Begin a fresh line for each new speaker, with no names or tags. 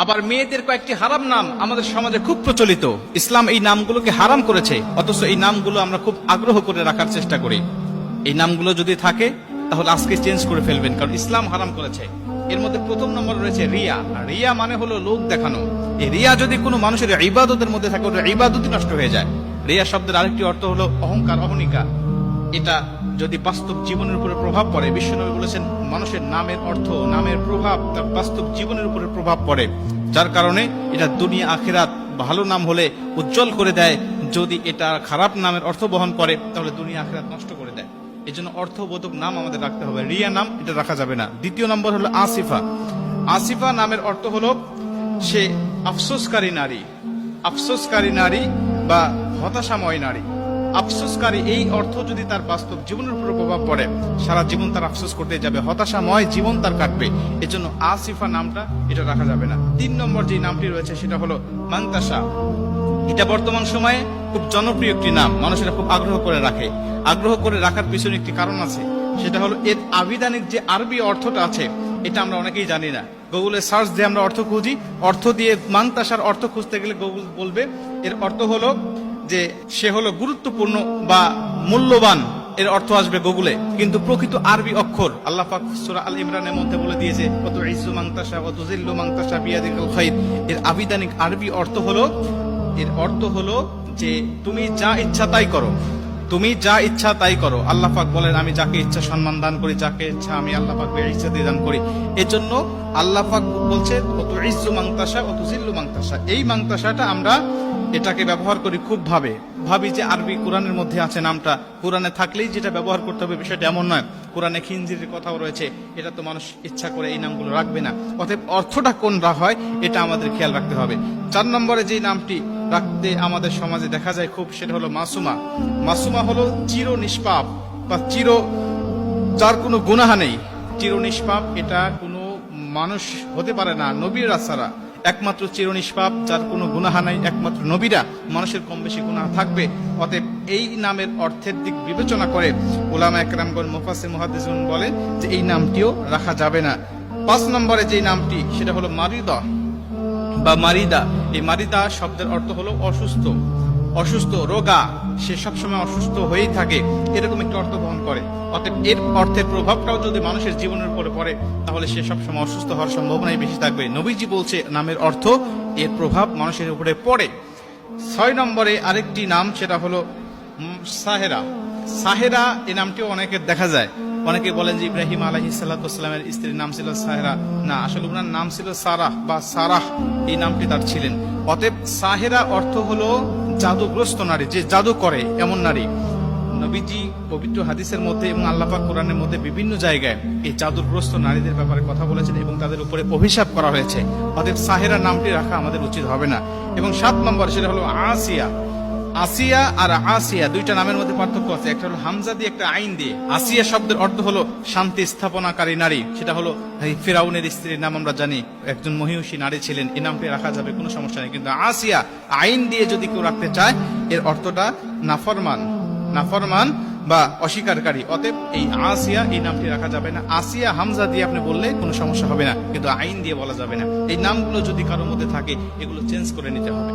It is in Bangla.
আবার মেয়েদের কয়েকটি হারাম নাম আমাদের সমাজে খুব প্রচলিত। ইসলাম এই নামগুলোকে হারাম করেছে, অথচ এই নামগুলো আমরা খুব আগ্রহ করে রাখার চেষ্টা করি। এই নামগুলো যদি থাকে তাহলে আজকে চেঞ্জ করে ফেলবেন, কারণ ইসলাম হারাম করেছে। এর মধ্যে প্রথম নম্বর রয়েছে রিয়া। রিয়া মানে হলো লোক দেখানো। এই রিয়া যদি কোনো মানুষের ইবাদতের মধ্যে থাকে, ওটা ইবাদতই নষ্ট হয়ে যায়। রিয়া শব্দের আরেকটি অর্থ হলো অহংকার, অহনিকা। এটা যদি বাস্তব জীবনের উপরে প্রভাব পড়ে, বিশ্বনবী বলেছেন মানুষের নামের অর্থ, নামের প্রভাব তার বাস্তব জীবনের উপরে প্রভাব পড়ে, যার কারণে এটা দুনিয়া আখিরাত ভালো নাম হলে উজ্জ্বল করে দেয়, যদি এটা খারাপ নামের অর্থ বহন করে তাহলে দুনিয়া আখিরাত নষ্ট করে দেয়। এই জন্য অর্থবোধক নাম আমাদের রাখতে হবে। রিয়া নাম এটা রাখা যাবে না। দ্বিতীয় নম্বর হলো আসিফা। আসিফা নামের অর্থ হলো সে আফসোসকারী নারী। আফসোসকারী নারী বা হতাশাময় নারী। আফসোসকারী এই অর্থ যদি তার বাস্তব জীবনের উপর প্রভাব পড়ে, সারা জীবন তার আফসোস করতে যাবে, হতাশাময় জীবন তার কাটবে। এই জন্য আসিফা নামটা এটা রাখা যাবে না। তিন নম্বর যে নামটি রয়েছে সেটা হলো মান্তাসা। এটা বর্তমান সময়ে খুব জনপ্রিয় একটি নাম, মানুষেরা খুব আগ্রহ করে রাখে। আগ্রহ করে রাখার পিছনে একটি কারণ আছে, সেটা হলো এর আবিধানিক যে আরবি অর্থটা আছে এটা আমরা অনেকেই জানি না। গুগলে সার্চ দিয়ে আমরা অর্থ খুঁজি, অর্থ দিয়ে মান্তাসার অর্থ খুঁজতে গেলে গুগল বলবে এর অর্থ হলো যে সে হলো গুরুত্বপূর্ণ বা মূল্যবান, এর অর্থ আসবে গুগলে। কিন্তু প্রকৃত আরবি অক্ষর আল্লাহ পাক সূরা আল ইমরানের মধ্যে বলে দিয়েছে কত ইজ্জু মাংতাসা কত জিল্লু মাংতাসা বিয়াদিকাল খাইর। এর আবিধানিক আরবি অর্থ হলো, এর অর্থ হলো যে তুমি যা ইচ্ছা তাই করো, তুমি যা ইচ্ছা তাই করো। আল্লাহ পাক বলেন আমি যাকে ইচ্ছা সম্মান দান করি, যাকে ইচ্ছা আমি আল্লাহ পাক ইচ্ছা দিয়ে দান করি। এজন্য আল্লাহ পাক বলছে কত ইজ্জু মাংতাসা কত জিল্লু মাংতাসা। এই মাংতাসাটা আমরা এটাকে ব্যবহার করি খুব ভাবি যে আরবি কোরআনের মধ্যে আছে নামটা, কোরআনে থাকলেই যেটা ব্যবহার করতে হবে বিষয়টা এমন নয়। কোরআনে খিনজিরের কথাও রয়েছে, এটা তো মানুষ ইচ্ছা করে এই নামগুলো রাখবে না। অতএব অর্থটা কোনটা হয় এটা আমাদের খেয়াল রাখতে হবে। 4 নম্বরে যে নামটি রাখতে আমাদের সমাজে দেখা যায় খুব, সেটা হলো মাসুমা। মাসুমা হলো চির নিষ্পাপ বা যার কোনো গুনাহ নেই, চির নিষ্পাপ। এটা কোনো মানুষ হতে পারে না, নবীরা ছাড়া। একমাত্র চির নিষ্পাপ, যার কোনো গুনাহ নাই, একমাত্র নবীরা। মানুষের কম বেশি গুনাহ থাকবে। অতএব এই নামের অর্থের দিক বিবেচনা করে উলামা একরামগণ মুফাসসির মুহাদ্দিসুন বলেন যে এই নামটিও রাখা যাবে না। 5 নম্বরে যে নামটি সেটা হলো মারিদা বা মারিদা। এই মারিদা শব্দের অর্থ হলো অসুস্থ, অসুস্থ, রোগা। সে সবসময় অসুস্থ হয়েই থাকে, এরকম একটি অর্থ বহন করে। অতএব এর অর্থের প্রভাবটাও যদি মানুষের জীবনের উপরে পড়ে তাহলে সে সবসময় অসুস্থ হওয়ার সম্ভাবনাই বেশি থাকবে। নবীজি বলছে নামের অর্থ এর প্রভাব মানুষের উপরে পড়ে। 6 নম্বরে আরেকটি নাম সেটা হলো সাহেরা। সাহেরা এই নামটিও অনেকের দেখা যায়। অনেকে বলেন যে ইব্রাহিম আলাইহিস সালাতু ওয়াস সালামের স্ত্রীর নাম ছিল সাহেরা। না, আসলে ওনার নাম ছিল সারাহ বা সারাহ, এই নামটি তার ছিলেন। অতএব সাহেরা অর্থ হলো জাদুগ্রস্ত নারী, যে জাদু করে এমন নারী। নবীজি পবিত্র হাদিসের মধ্যে এবং আল্লাহ পাক কোরআনের মধ্যে বিভিন্ন জায়গায় এই জাদুগ্রস্ত নারীদের ব্যাপারে কথা বলেছেন এবং তাদের উপরে অভিশাপ করা হয়েছে। অতএব সাহেরা নামটি রাখা আমাদের উচিত হবে না। এবং 7 নম্বর সেটা হলো আসিয়া। আসিয়া আর আসিয়া দুইটা নামের মধ্যে পার্থক্য আছে, একটা হলো হামজা দিয়ে একটা আইন দিয়ে। আসিয়া শব্দের অর্থ হলো শান্তি স্থাপনাকারী নারী, সেটা হলো ফিরাউনের স্ত্রীর নাম আমরা জানি, একজন মহিষী নারী ছিলেন, এই নামটি রাখা যাবে, কোনো সমস্যা নেই। কিন্তু আসিয়া আইন দিয়ে যদি কেউ রাখতে চায় এর অর্থটা নাফরমান, নাফরমান বা অস্বীকারী। অতএব এই আসিয়া এই নামটি রাখা যাবে না। আসিয়া হামজা দিয়ে আপনি বললে কোনো সমস্যা হবে না, কিন্তু আইন দিয়ে বলা যাবে না। এই নামগুলো যদি কারোর মধ্যে থাকে এগুলো চেঞ্জ করে নিতে হবে।